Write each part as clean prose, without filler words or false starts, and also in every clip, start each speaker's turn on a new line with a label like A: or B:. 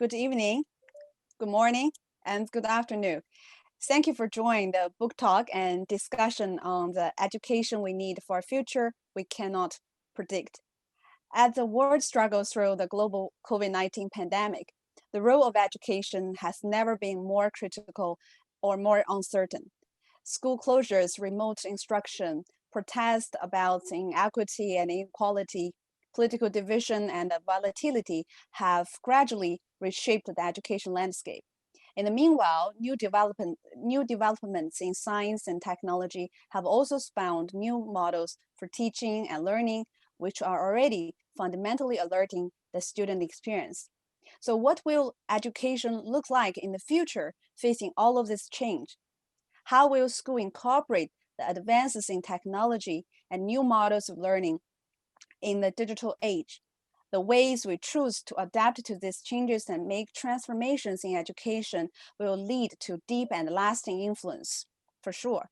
A: good evening, good morning, and good afternoon. Thank you for joining the book talk and discussion on the education we need for a future we cannot predict. As the world struggles through the global COVID-19 pandemic, the role of education has never been more critical or more uncertain. School closures, remote instruction, protests about inequity and inequality, political division, and volatility have gradually reshaped the education landscape. In the meanwhile, new developments in science and technology have also spawned new models for teaching and learning, which are already fundamentally alerting the student experience. So what will education look like in the future facing all of this change? How will school incorporate the advances in technology and new models of learning in the digital age? The ways we choose to adapt to these changes and make transformations in education will lead to deep and lasting influence, for sure.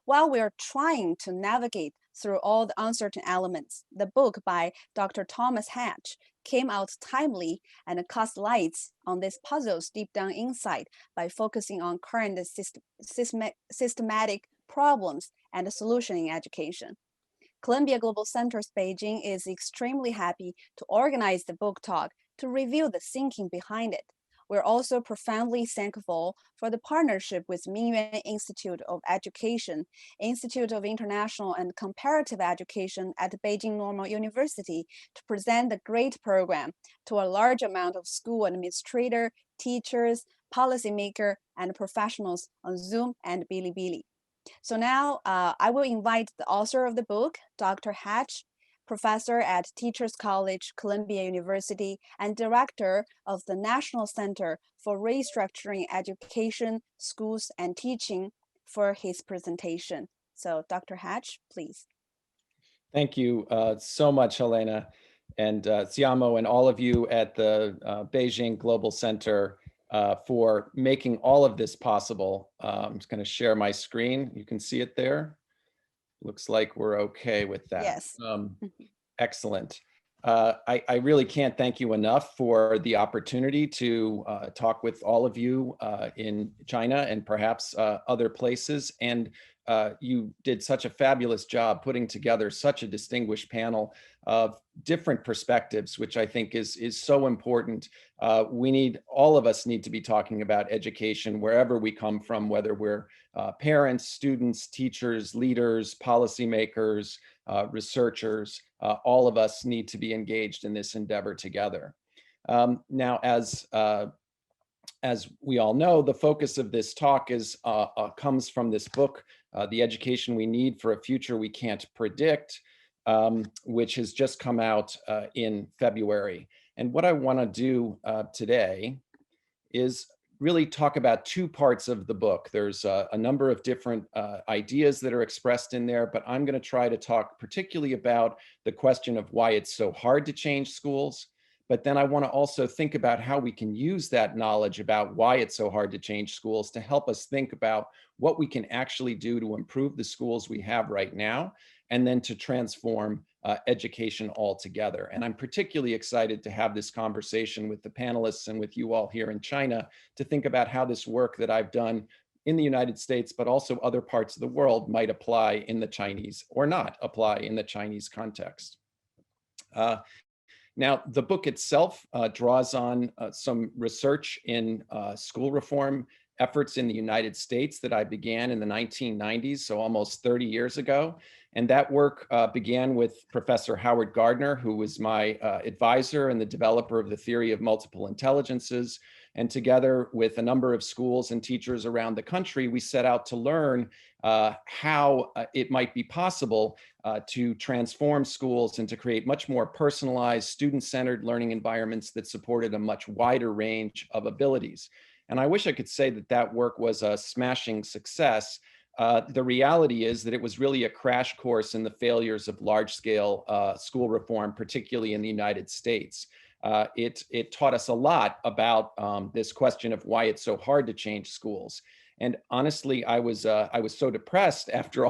A: While we are trying to navigate through all the uncertain elements, the book by Dr. Thomas Hatch came out timely and cast lights on these puzzles deep down inside by focusing on current systematic problems and solution in education. Columbia Global Center's Beijing is extremely happy to organize the book talk to reveal the thinking behind it. We're also profoundly thankful for the partnership with Mingyuan Institute of Education, Institute of International and Comparative Education at Beijing Normal University to present the great program to a large amount of school administrator, teachers, policymaker, and professionals on Zoom and Bilibili. So now I will invite the author of the book, Dr. Hatch, professor at Teachers College, Columbia University, and director of the National Center for Restructuring Education, Schools, and Teaching for his presentation. So Dr. Hatch, please.
B: Thank you so much, Helena, and Xiamo, and all of you at the Beijing Global Center for making all of this possible. I'm just going to share my screen. You can see it there. Looks like we're okay with that.
A: Yes.
B: Excellent. I really can't thank you enough for the opportunity to talk with all of you in China and perhaps other places. And you did such a fabulous job putting together such a distinguished panel of different perspectives, which I think is so important. All of us need to be talking about education wherever we come from, whether we're parents, students, teachers, leaders, policymakers, researchers. All of us need to be engaged in this endeavor together. Now, as we all know, the focus of this talk comes from this book, The Education We Need for a Future We Can't Predict, which has just come out in February. And what I want to do today is really talk about two parts of the book. There's a number of different ideas that are expressed in there, but I'm going to try to talk particularly about the question of why it's so hard to change schools. But then I want to also think about how we can use that knowledge about why it's so hard to change schools to help us think about what we can actually do to improve the schools we have right now, and then to transform education altogether. And I'm particularly excited to have this conversation with the panelists and with you all here in China to think about how this work that I've done in the United States, but also other parts of the world, might apply in the Chinese or not apply in the Chinese context. Now, the book itself draws on some research in school reform efforts in the United States that I began in the 1990s, so almost 30 years ago. And that work began with Professor Howard Gardner, who was my advisor and the developer of the theory of multiple intelligences. And together with a number of schools and teachers around the country, we set out to learn how it might be possible to transform schools and to create much more personalized, student-centered learning environments that supported a much wider range of abilities. And I wish I could say that that work was a smashing success. The reality is that it was really a crash course in the failures of large-scale school reform, particularly in the United States. It taught us a lot about this question of why it's so hard to change schools. And honestly, I was so depressed after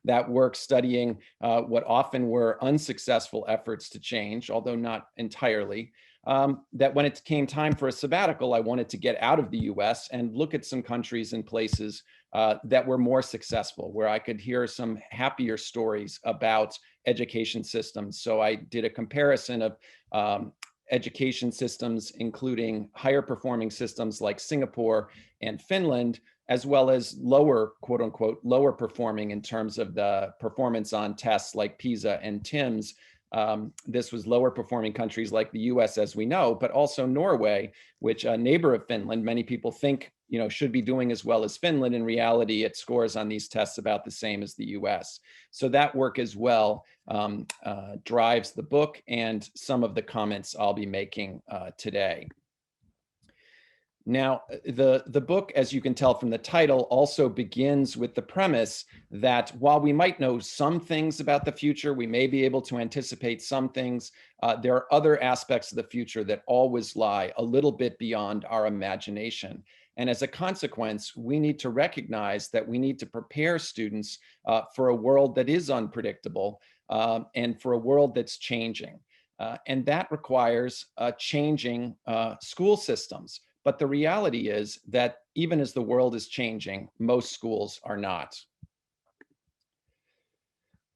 B: that work studying what often were unsuccessful efforts to change, although not entirely, that when it came time for a sabbatical, I wanted to get out of the US and look at some countries and places that were more successful, where I could hear some happier stories about education systems. So I did a comparison of education systems, including higher performing systems like Singapore and Finland, as well as lower, quote unquote, lower performing in terms of the performance on tests like PISA and TIMSS. This was lower performing countries like the US, as we know, but also Norway, which a neighbor of Finland, many people think, should be doing as well as Finland. In reality, it scores on these tests about the same as the US. So that work as well drives the book and some of the comments I'll be making today. Now, the book, as you can tell from the title, also begins with the premise that while we might know some things about the future, we may be able to anticipate some things, there are other aspects of the future that always lie a little bit beyond our imagination. And as a consequence, we need to recognize that we need to prepare students for a world that is unpredictable and for a world that's changing. And that requires changing school systems. But the reality is that even as the world is changing, most schools are not.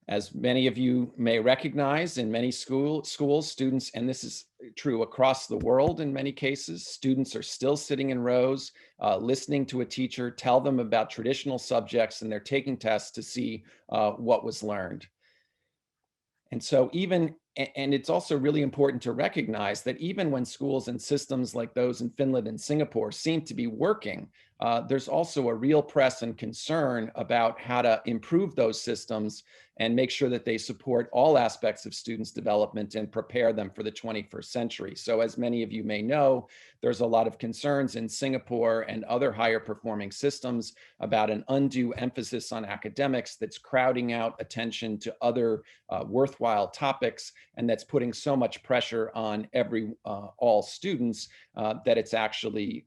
B: As many of you may recognize, in many schools, students, and this is true across the world in many cases, students are still sitting in rows, listening to a teacher tell them about traditional subjects, and they're taking tests to see what was learned. And so and it's also really important to recognize that even when schools and systems like those in Finland and Singapore seem to be working, there's also a real press and concern about how to improve those systems and make sure that they support all aspects of students' development and prepare them for the 21st century. So as many of you may know, there's a lot of concerns in Singapore and other higher performing systems about an undue emphasis on academics that's crowding out attention to other worthwhile topics, and that's putting so much pressure on all students that it's actually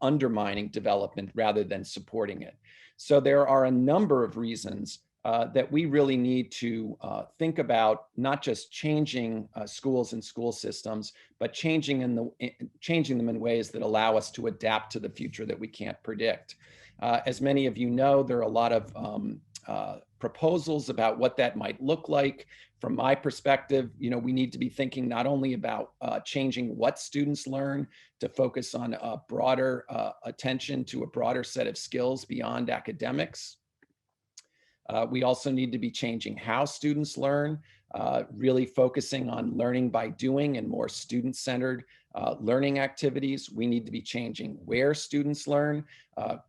B: undermining development rather than supporting it. So there are a number of reasons that we really need to think about not just changing schools and school systems, but changing them in ways that allow us to adapt to the future that we can't predict. As many of you know, there are a lot of proposals about what that might look like. From my perspective, we need to be thinking not only about changing what students learn to focus on a broader attention to a broader set of skills beyond academics. We also need to be changing how students learn, really focusing on learning by doing and more student-centered learning activities. We need to be changing where students learn,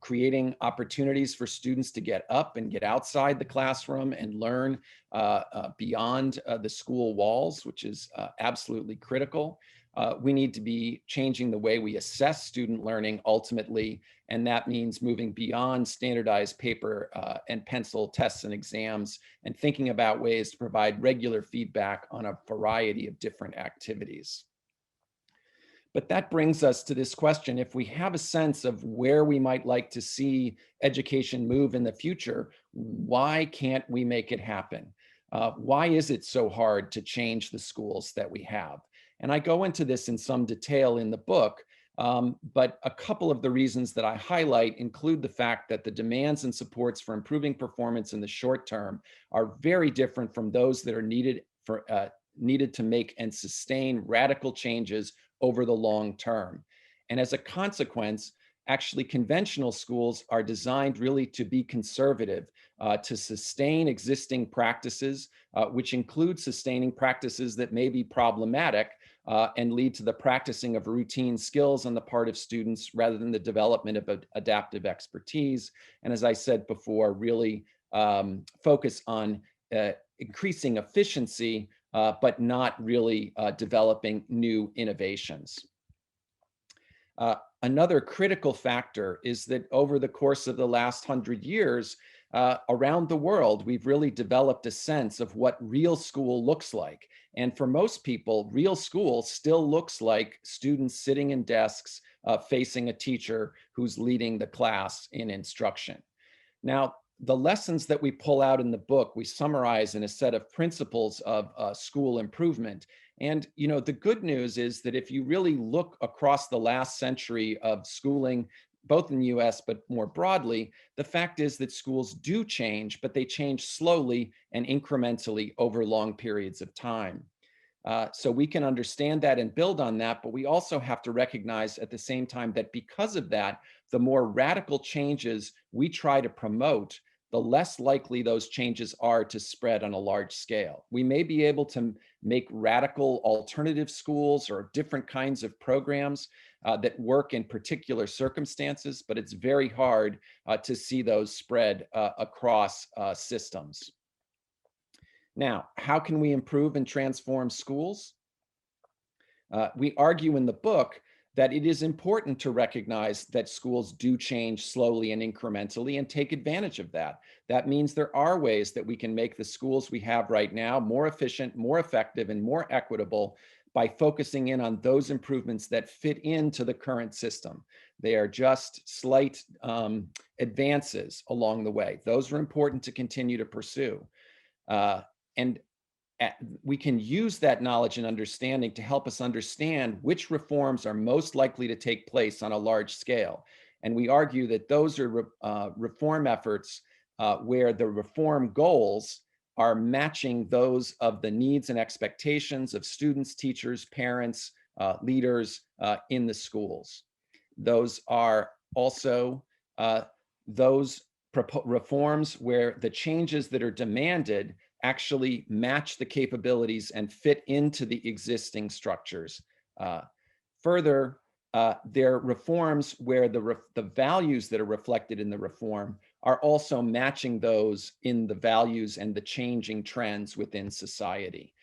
B: creating opportunities for students to get up and get outside the classroom and learn beyond the school walls, which is absolutely critical. We need to be changing the way we assess student learning ultimately, and that means moving beyond standardized paper and pencil tests and exams and thinking about ways to provide regular feedback on a variety of different activities. But that brings us to this question: if we have a sense of where we might like to see education move in the future, why can't we make it happen? Why is it so hard to change the schools that we have? And I go into this in some detail in the book, but a couple of the reasons that I highlight include the fact that the demands and supports for improving performance in the short term are very different from those that are needed to make and sustain radical changes over the long term. And as a consequence, actually conventional schools are designed really to be conservative, to sustain existing practices, which include sustaining practices that may be problematic and lead to the practicing of routine skills on the part of students rather than the development of adaptive expertise. And as I said before, really focus on increasing efficiency, but not really developing new innovations. Another critical factor is that over the course of the last 100 years, around the world, we've really developed a sense of what real school looks like. And for most people, real school still looks like students sitting in desks facing a teacher who's leading the class in instruction. Now, the lessons that we pull out in the book, we summarize in a set of principles of school improvement. And, the good news is that if you really look across the last century of schooling, both in the US, but more broadly, the fact is that schools do change, but they change slowly and incrementally over long periods of time. So we can understand that and build on that, but we also have to recognize at the same time that because of that, the more radical changes we try to promote, the less likely those changes are to spread on a large scale. We may be able to make radical alternative schools or different kinds of programs that work in particular circumstances, but it's very hard to see those spread across systems. Now, how can we improve and transform schools? We argue in the book that it is important to recognize that schools do change slowly and incrementally and take advantage of that. That means there are ways that we can make the schools we have right now more efficient, more effective, and more equitable by focusing in on those improvements that fit into the current system. They are just slight advances along the way. Those are important to continue to pursue. And we can use that knowledge and understanding to help us understand which reforms are most likely to take place on a large scale. And we argue that those are reform efforts where the reform goals are matching those of the needs and expectations of students, teachers, parents, leaders in the schools. Those are also those reforms where the changes that are demanded actually match the capabilities and fit into the existing structures. Further, there are reforms where the values that are reflected in the reform are also matching those in the values and the changing trends within society.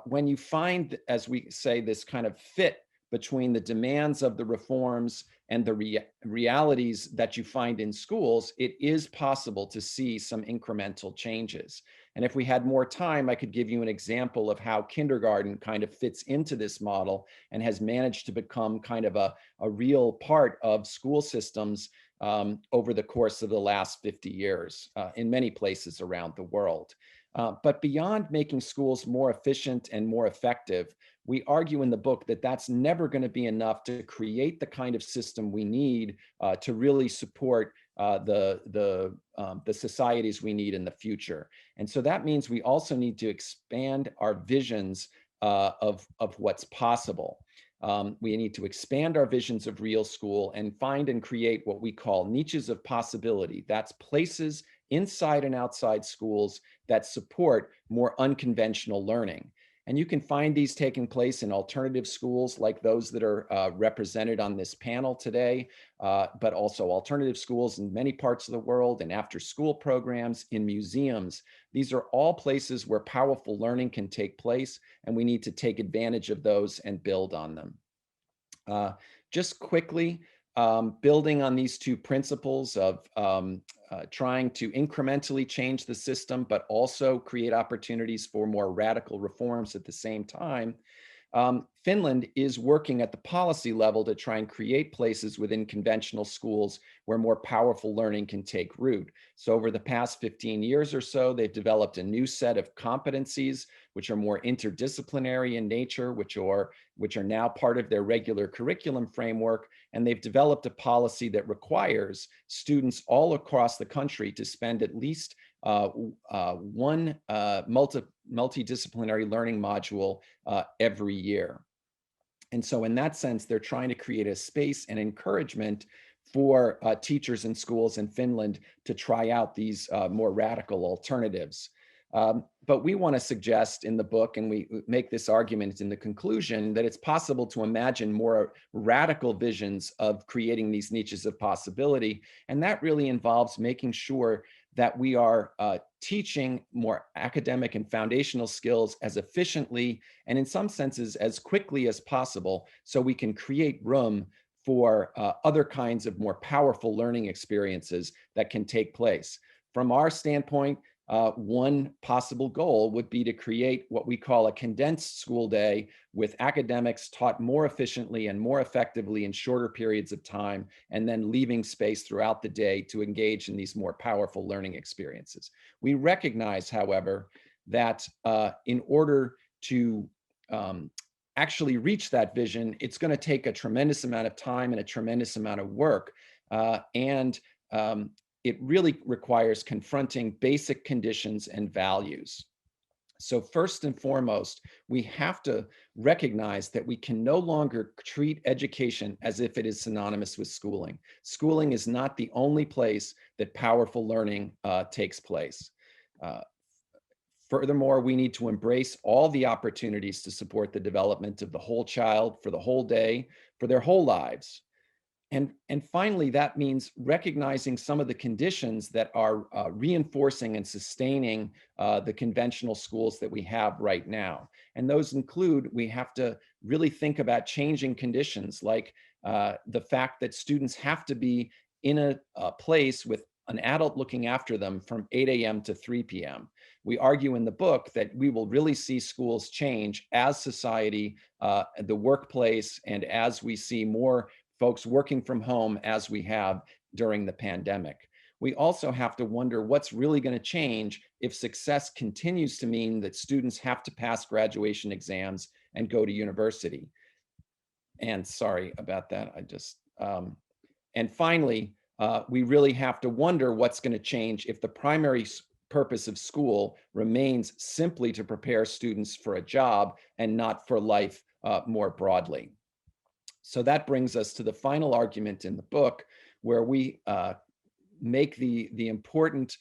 B: When you find, as we say, this kind of fit between the demands of the reforms and the realities that you find in schools, it is possible to see some incremental changes. And if we had more time, I could give you an example of how kindergarten kind of fits into this model and has managed to become kind of a real part of school systems over the course of the last 50 years in many places around the world. But beyond making schools more efficient and more effective, we argue in the book that that's never going to be enough to create the kind of system we need to really support the societies we need in the future. And so that means we also need to expand our visions of what's possible. We need to expand our visions of real school and find and create what we call niches of possibility. That's places inside and outside schools that support more unconventional learning. And you can find these taking place in alternative schools like those that are represented on this panel today, but also alternative schools in many parts of the world and after school programs, in museums. These are all places where powerful learning can take place, and we need to take advantage of those and build on them. Just quickly, building on these two principles of trying to incrementally change the system, but also create opportunities for more radical reforms at the same time. Finland is working at the policy level to try and create places within conventional schools where more powerful learning can take root. So over the past 15 years or so, they've developed a new set of competencies, which are more interdisciplinary in nature, which are now part of their regular curriculum framework. And they've developed a policy that requires students all across the country to spend at least one multidisciplinary learning module every year. And so in that sense, they're trying to create a space and encouragement for teachers and schools in Finland to try out these more radical alternatives. But we want to suggest in the book, and we make this argument in the conclusion, that it's possible to imagine more radical visions of creating these niches of possibility. And that really involves making sure that we are teaching more academic and foundational skills as efficiently and in some senses as quickly as possible, so we can create room for other kinds of more powerful learning experiences that can take place. From our standpoint, one possible goal would be to create what we call a condensed school day with academics taught more efficiently and more effectively in shorter periods of time, and then leaving space throughout the day to engage in these more powerful learning experiences. We recognize, however, that in order to actually reach that vision, it's going to take a tremendous amount of time and a tremendous amount of work. And it really requires confronting basic conditions and values. So first and foremost, we have to recognize that we can no longer treat education as if it is synonymous with schooling. Schooling is not the only place that powerful learning takes place. Furthermore, we need to embrace all the opportunities to support the development of the whole child for the whole day, for their whole lives. And finally, that means recognizing some of the conditions that are reinforcing and sustaining the conventional schools that we have right now. And those include, we have to really think about changing conditions, like the fact that students have to be in a place with an adult looking after them from 8 a.m. to 3 p.m. We argue in the book that we will really see schools change as society, the workplace, and as we see more folks working from home as we have during the pandemic. We also have to wonder what's really going to change if success continues to mean that students have to pass graduation exams and go to university. And sorry about that. And finally, we really have to wonder what's going to change if the primary purpose of school remains simply to prepare students for a job and not for life more broadly. So that brings us to the final argument in the book, where we make the important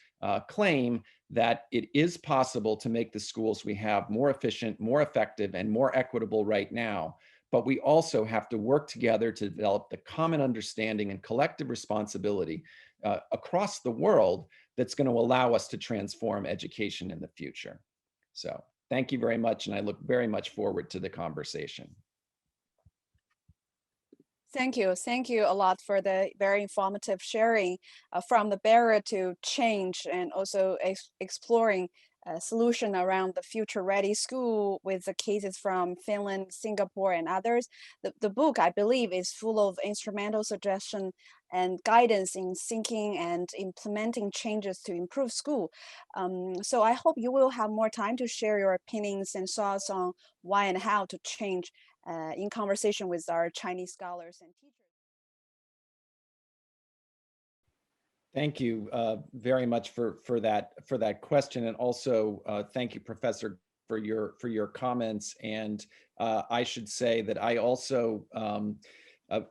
B: claim that it is possible to make the schools we have more efficient, more effective, and more equitable right now. But we also have to work together to develop the common understanding and collective responsibility across the world that's going to allow us to transform education in the future. So thank you very much, and I look very much forward to the conversation.
A: Thank you. Thank you a lot for the very informative sharing from the barrier to change, and also exploring a solution around the future ready school with the cases from Finland, Singapore, and others. The book, I believe, is full of instrumental suggestion and guidance in thinking and implementing changes to improve school. So I hope you will have more time to share your opinions and thoughts on why and how to change in conversation with our Chinese scholars and teachers.
B: Thank you very much for that question, and also thank you, Professor, for your comments. And I should say that I also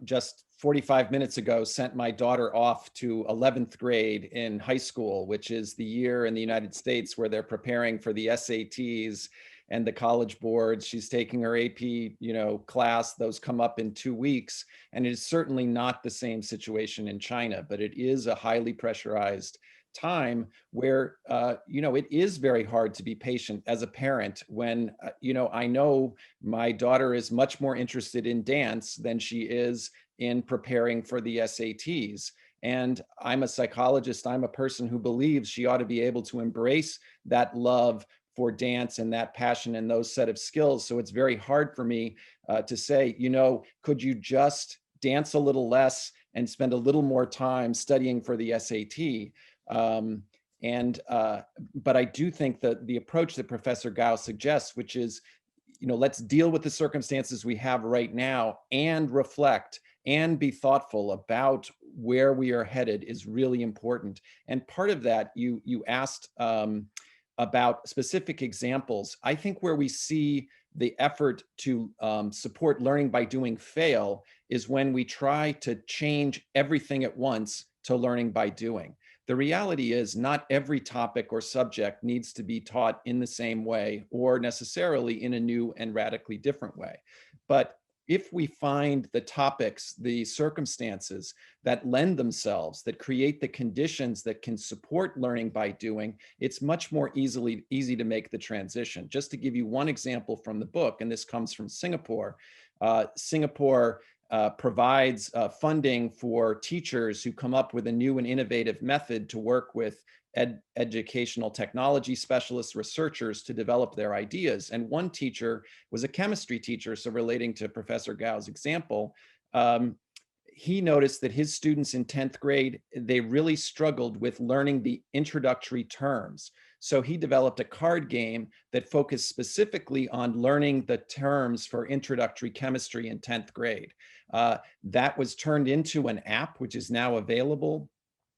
B: just 45 minutes ago sent my daughter off to 11th grade in high school, which is the year in the United States where they're preparing for the SATs and the college boards. She's taking her AP, class. Those come up in 2 weeks. And it is certainly not the same situation in China, but it is a highly pressurized time where, it is very hard to be patient as a parent when, I know my daughter is much more interested in dance than she is in preparing for the SATs. And I'm a psychologist. I'm a person who believes she ought to be able to embrace that love for dance and that passion and those set of skills. So it's very hard for me to say, could you just dance a little less and spend a little more time studying for the SAT? But I do think that the approach that Professor Gao suggests, which is, let's deal with the circumstances we have right now and reflect and be thoughtful about where we are headed, is really important. And part of that, you asked about specific examples. I think where we see the effort to support learning by doing fail is when we try to change everything at once to learning by doing. The reality is not every topic or subject needs to be taught in the same way or necessarily in a new and radically different way. But if we find the topics, the circumstances that lend themselves, that create the conditions that can support learning by doing, it's much more easy to make the transition. Just to give you one example from the book, and this comes from Singapore. Singapore provides funding for teachers who come up with a new and innovative method to work with educational technology specialists, researchers to develop their ideas. And one teacher was a chemistry teacher. So relating to Professor Gao's example, he noticed that his students in 10th grade, they really struggled with learning the introductory terms. So he developed a card game that focused specifically on learning the terms for introductory chemistry in 10th grade. That was turned into an app, which is now available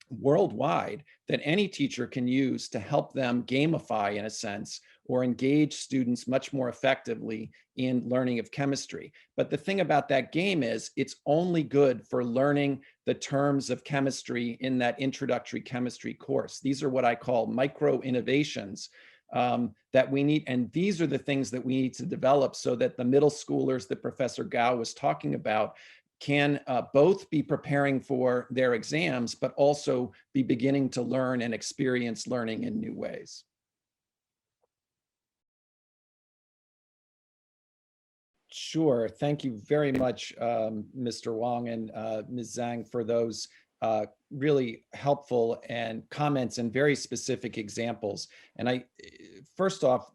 B: worldwide, that any teacher can use to help them gamify, in a sense, or engage students much more effectively in learning of chemistry. But the thing about that game is it's only good for learning the terms of chemistry in that introductory chemistry course. These are what I call micro innovations that we need. And these are the things that we need to develop so that the middle schoolers that Professor Gao was talking about can both be preparing for their exams, but also be beginning to learn and experience learning in new ways. Sure. Thank you very much, Mr. Wong and Ms. Zhang, for those really helpful and comments and very specific examples. And first off,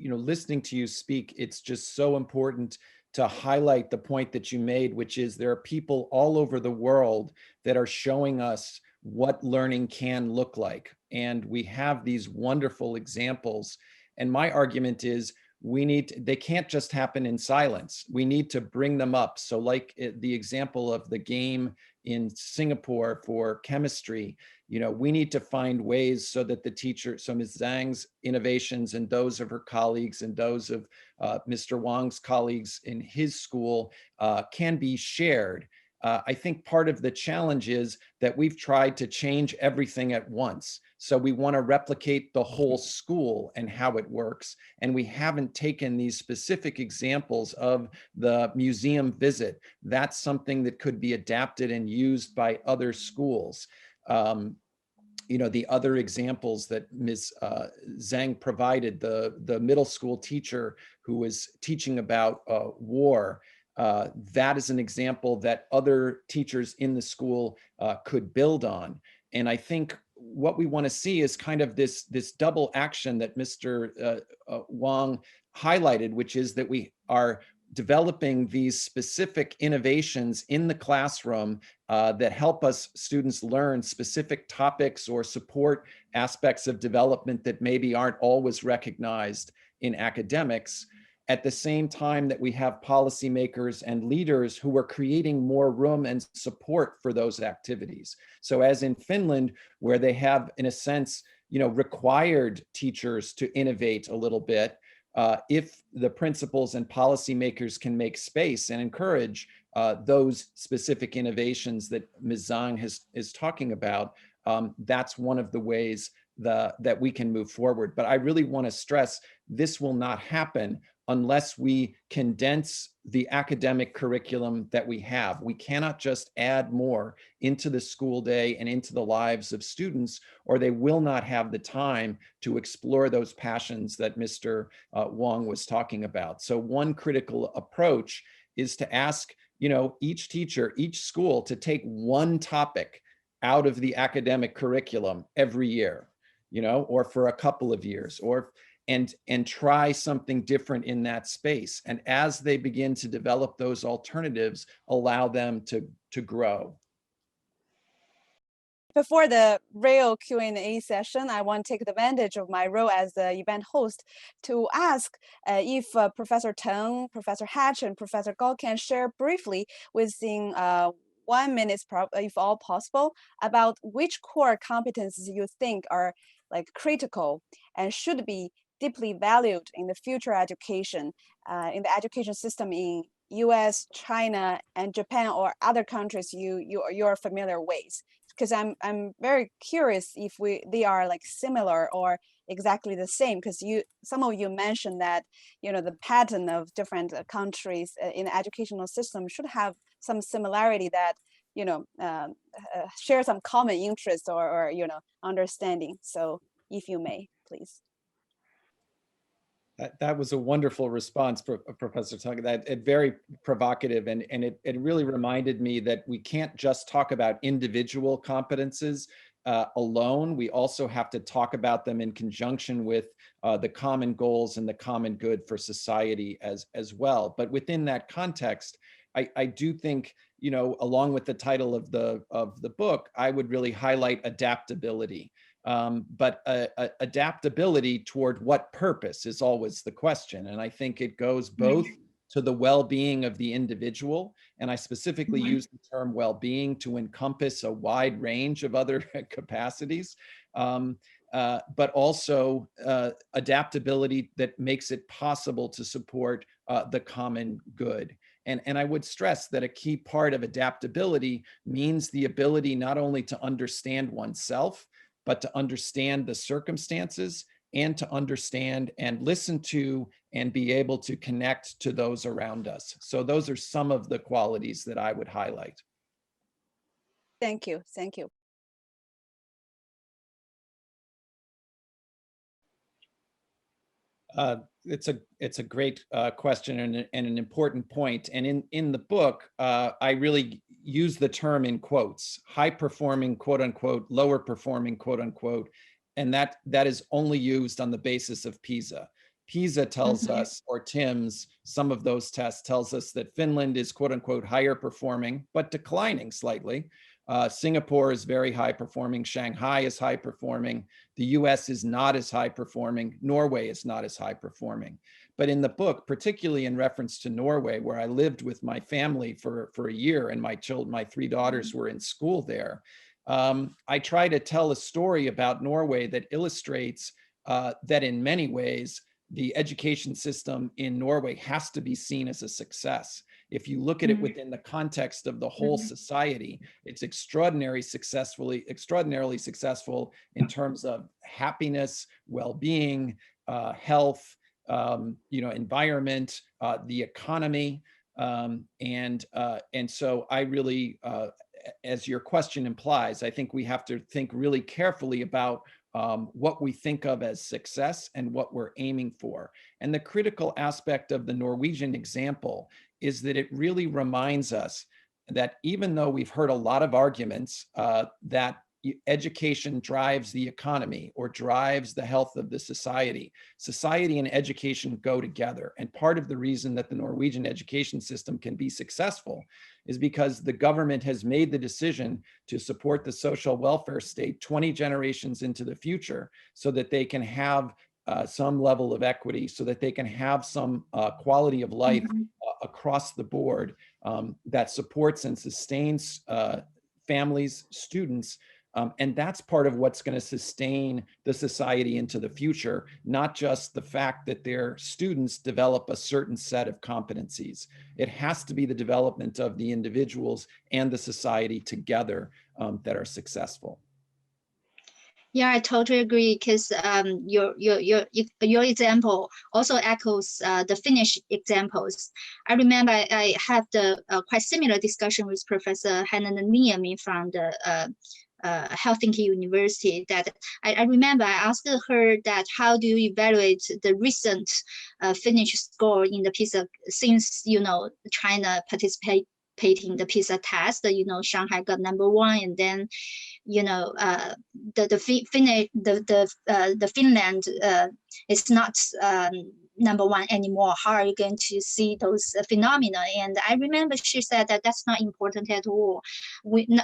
B: listening to you speak, it's just so important to highlight the point that you made, which is there are people all over the world that are showing us what learning can look like. And we have these wonderful examples. And my argument is they can't just happen in silence. We need to bring them up. So like the example of the game in Singapore for chemistry, we need to find ways so that the teacher, so Ms. Zhang's innovations and those of her colleagues and those of Mr. Wong's colleagues in his school can be shared. I think part of the challenge is that we've tried to change everything at once. So we want to replicate the whole school and how it works. And we haven't taken these specific examples of the museum visit. That's something that could be adapted and used by other schools. The other examples that Ms. Zhang provided, the middle school teacher who was teaching about war, that is an example that other teachers in the school could build on. And I think what we want to see is kind of this double action that Mr. Wong highlighted, which is that we are developing these specific innovations in the classroom that help us students learn specific topics or support aspects of development that maybe aren't always recognized in academics, at the same time that we have policymakers and leaders who are creating more room and support for those activities. So as in Finland, where they have, in a sense, required teachers to innovate a little bit, if the principals and policymakers can make space and encourage those specific innovations that Ms. Zhang is talking about, that's one of the ways that we can move forward. But I really want to stress this will not happen unless we condense the academic curriculum that we have. We cannot just add more into the school day and into the lives of students, or they will not have the time to explore those passions that Mr. Wong was talking about. So one critical approach is to ask, each teacher, each school to take one topic out of the academic curriculum every year, or for a couple of years, and try something different in that space. And as they begin to develop those alternatives, allow them to grow.
A: Before the real Q&A session, I want to take advantage of my role as the event host to ask if Professor Teng, Professor Hatch, and Professor Gao can share briefly within 1 minute, if all possible, about which core competencies you think are critical and should be deeply valued in the future education, in the education system in US, China, and Japan, or other countries you're familiar with. Because I'm very curious if they are similar or exactly the same, because some of you mentioned that the pattern of different countries in the educational system should have some similarity that share some common interests or understanding. So if you may, please.
B: That was a wonderful response, Professor Tung. That very provocative, and it really reminded me that we can't just talk about individual competences alone. We also have to talk about them in conjunction with the common goals and the common good for society as well. But within that context, I do think, along with the title of the book, I would really highlight adaptability. But adaptability toward what purpose is always the question. And I think it goes both to the well-being of the individual, and I specifically use the term well-being to encompass a wide range of other capacities, but also adaptability that makes it possible to support the common good. And I would stress that a key part of adaptability means the ability not only to understand oneself, but to understand the circumstances and to understand and listen to and be able to connect to those around us. So those are some of the qualities that I would highlight.
A: Thank you. Thank you.
B: It's a great question and an important point. And in the book, I really use the term in quotes: high performing, quote unquote, lower performing, quote unquote, and that is only used on the basis of PISA. PISA tells us, or TIMSS, some of those tests tells us that Finland is, quote unquote, higher performing, but declining slightly. Singapore is very high performing. Shanghai is high performing. The US is not as high performing. Norway is not as high performing. But in the book, particularly in reference to Norway, where I lived with my family for a year and my three daughters were in school there, I try to tell a story about Norway that illustrates that in many ways, the education system in Norway has to be seen as a success. If you look at it within the context of the whole society, it's extraordinarily successful in terms of happiness, well-being, health, environment, the economy, and so I really, as your question implies, I think we have to think really carefully about what we think of as success and what we're aiming for. And the critical aspect of the Norwegian example is that it really reminds us that even though we've heard a lot of arguments that education drives the economy or drives the health of the society, society and education go together. And part of the reason that the Norwegian education system can be successful is because the government has made the decision to support the social welfare state 20 generations into the future so that they can have some level of equity, so that they can have some quality of life across the board that supports and sustains families, students, and that's part of what's going to sustain the society into the future, not just the fact that their students develop a certain set of competencies. It has to be the development of the individuals and the society together that are successful.
C: Yeah, I totally agree, because your example also echoes the Finnish examples. I remember I had the quite similar discussion with Professor Hanna Niemi from the Helsinki University. That I remember I asked her that how do you evaluate the recent Finnish score in the PISA, since China participating in the PISA test. Shanghai got #1, and then the Finland is not #1 anymore. How are you going to see those phenomena? And I remember she said that that's not important at all.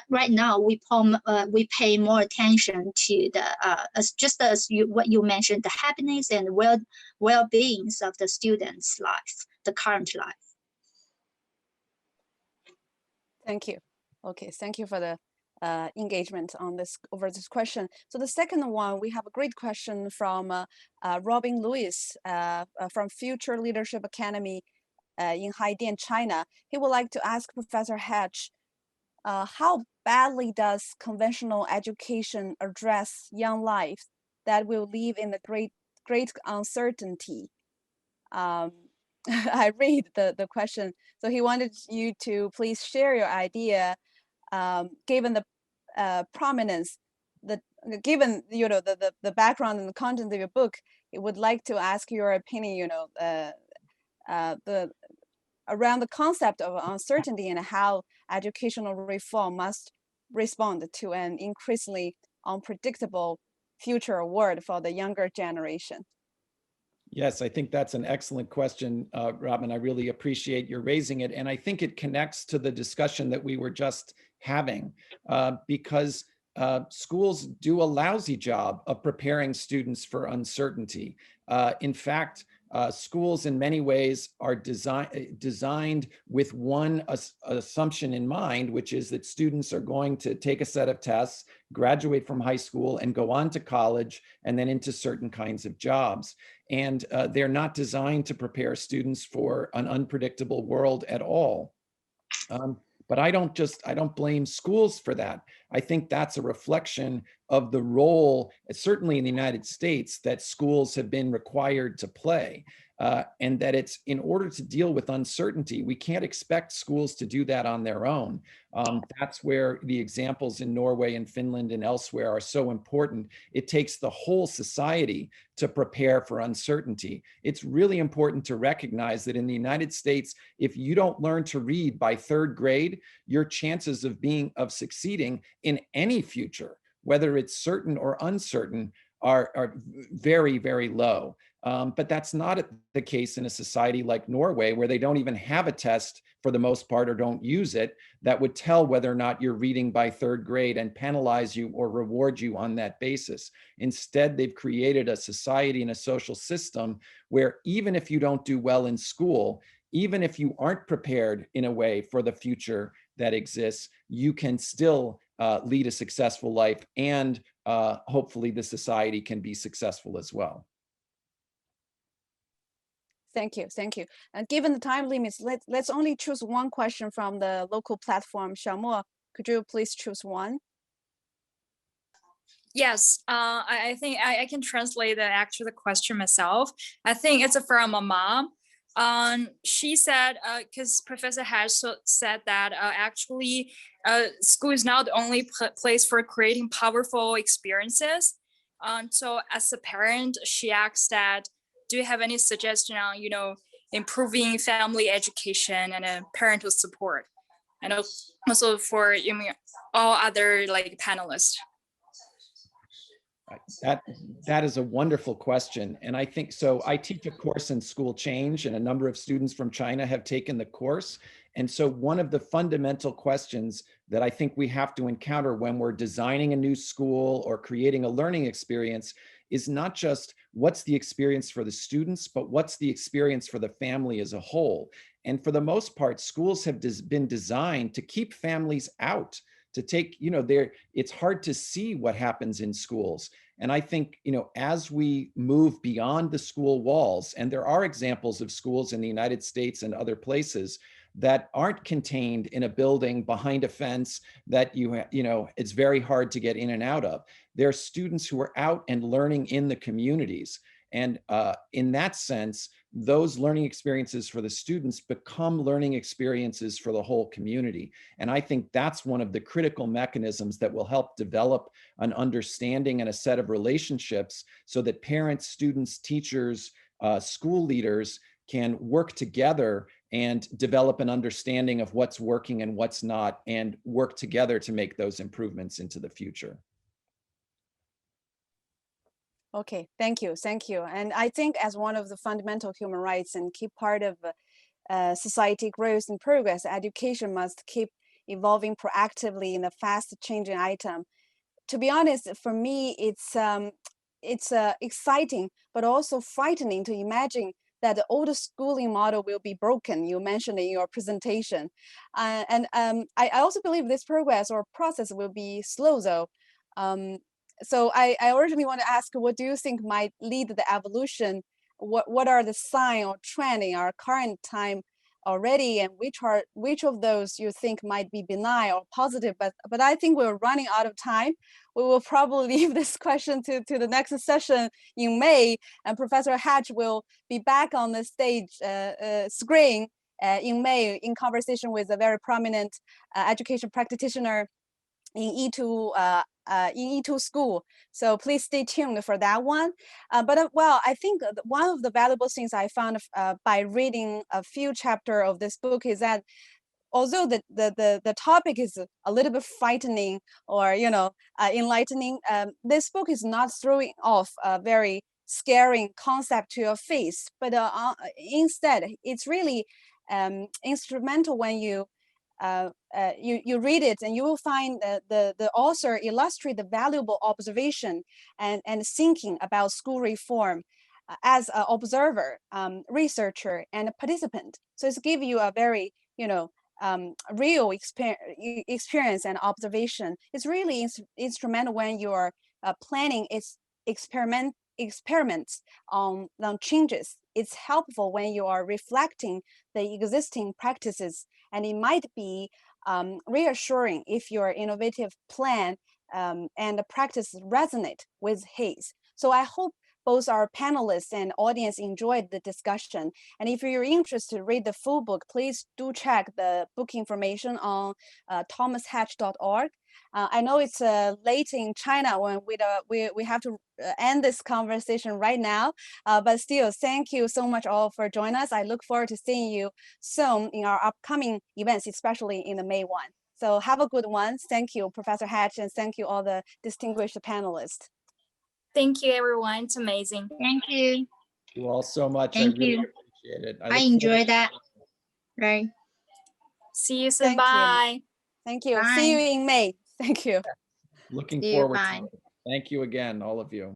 C: Right now we pay more attention to the what you mentioned, the happiness and well-beings of the students' life, the current life.
A: Thank you. Okay, thank you for the engagement on this question. So the second one, we have a great question from Robin Lewis from Future Leadership Academy in Haidian, China. He would like to ask Professor Hatch, how badly does conventional education address young lives that will live in the great uncertainty? I read the question. So he wanted you to please share your idea, given the prominence, given the background and the content of your book, would like to ask your opinion, around the concept of uncertainty and how educational reform must respond to an increasingly unpredictable future world for the younger generation.
B: Yes, I think that's an excellent question, Robin. I really appreciate your raising it. And I think it connects to the discussion that we were just having, because schools do a lousy job of preparing students for uncertainty. In fact, schools in many ways are designed with one assumption in mind, which is that students are going to take a set of tests, graduate from high school, and go on to college, and then into certain kinds of jobs. And they're not designed to prepare students for an unpredictable world at all. But I don't blame schools for that. I think that's a reflection of the role, certainly in the United States, that schools have been required to play. And that it's in order to deal with uncertainty, we can't expect schools to do that on their own. That's where the examples in Norway and Finland and elsewhere are so important. It takes the whole society to prepare for uncertainty. It's really important to recognize that in the United States, if you don't learn to read by third grade, your chances of succeeding in any future, whether it's certain or uncertain, are very, very low. But that's not the case in a society like Norway, where they don't even have a test for the most part, or don't use it, that would tell whether or not you're reading by third grade and penalize you or reward you on that basis. Instead, they've created a society and a social system where even if you don't do well in school, even if you aren't prepared in a way for the future that exists, you can still lead a successful life, and hopefully the society can be successful as well.
A: Thank you. And given the time limits, let's only choose one question from the local platform. Xiaomo, could you please choose one?
D: Yes, I think I can translate the question myself. I think it's from a mom. She said, because Professor Hatch said that actually school is not the only place for creating powerful experiences. So as a parent, she asked that, do you have any suggestion on, improving family education and parental support? And also for all other panelists.
B: That is a wonderful question. And I think so. I teach a course in school change, and a number of students from China have taken the course. And so one of the fundamental questions that I think we have to encounter when we're designing a new school or creating a learning experience is not just what's the experience for the students, but what's the experience for the family as a whole. And for the most part, schools have been designed to keep families out, to take, it's hard to see what happens in schools. And I think, as we move beyond the school walls, and there are examples of schools in the United States and other places that aren't contained in a building behind a fence that it's very hard to get in and out of. There are students who are out and learning in the communities. And in that sense, those learning experiences for the students become learning experiences for the whole community. And I think that's one of the critical mechanisms that will help develop an understanding and a set of relationships so that parents, students, teachers, school leaders can work together and develop an understanding of what's working and what's not, and work together to make those improvements into the future.
A: Okay, thank you. And I think as one of the fundamental human rights and key part of society growth and progress, education must keep evolving proactively in a fast changing item. To be honest, for me, it's exciting, but also frightening to imagine that the old schooling model will be broken. You mentioned in your presentation. I also believe this progress or process will be slow though. So I originally want to ask, what do you think might lead the evolution? What are the signs or trend in our current time already, and which of those you think might be benign or positive? But I think we're running out of time. We will probably leave this question to the next session in May, and Professor Hatch will be back on the stage screen in May in conversation with a very prominent education practitioner in E2 school. So please stay tuned for that one. Well, I think one of the valuable things I found by reading a few chapters of this book is that although the topic is a little bit frightening or enlightening, this book is not throwing off a very scaring concept to your face, but instead it's really instrumental when you read it, and you will find the author illustrate the valuable observation and thinking about school reform as an observer, researcher, and a participant. So it's give you a very real experience and observation. It's really instrumental when you are planning experiments on changes. It's helpful when you are reflecting the existing practices, and it might be reassuring if your innovative plan and the practice resonate with his. So I hope both our panelists and audience enjoyed the discussion. And if you're interested to read the full book, please do check the book information on thomashatch.org. I know it's late in China when we have to end this conversation right now, but still, thank you so much all for joining us. I look forward to seeing you soon in our upcoming events, especially in the May one. So have a good one. Thank you, Professor Hatch, and thank you all the distinguished panelists.
D: Thank you, everyone. It's amazing.
C: Thank you.
B: Thank you all so much.
C: Thank
B: I really
C: you.
B: appreciate it.
C: I
B: look forward
C: enjoy
B: to-
C: that. Right.
D: See you soon.
A: Thank you.
D: Bye.
A: Thank you.
C: Bye.
A: See you in May. Thank you.
B: Looking
C: See you.
B: forward
C: Bye.
B: to it. Thank you again, all of you.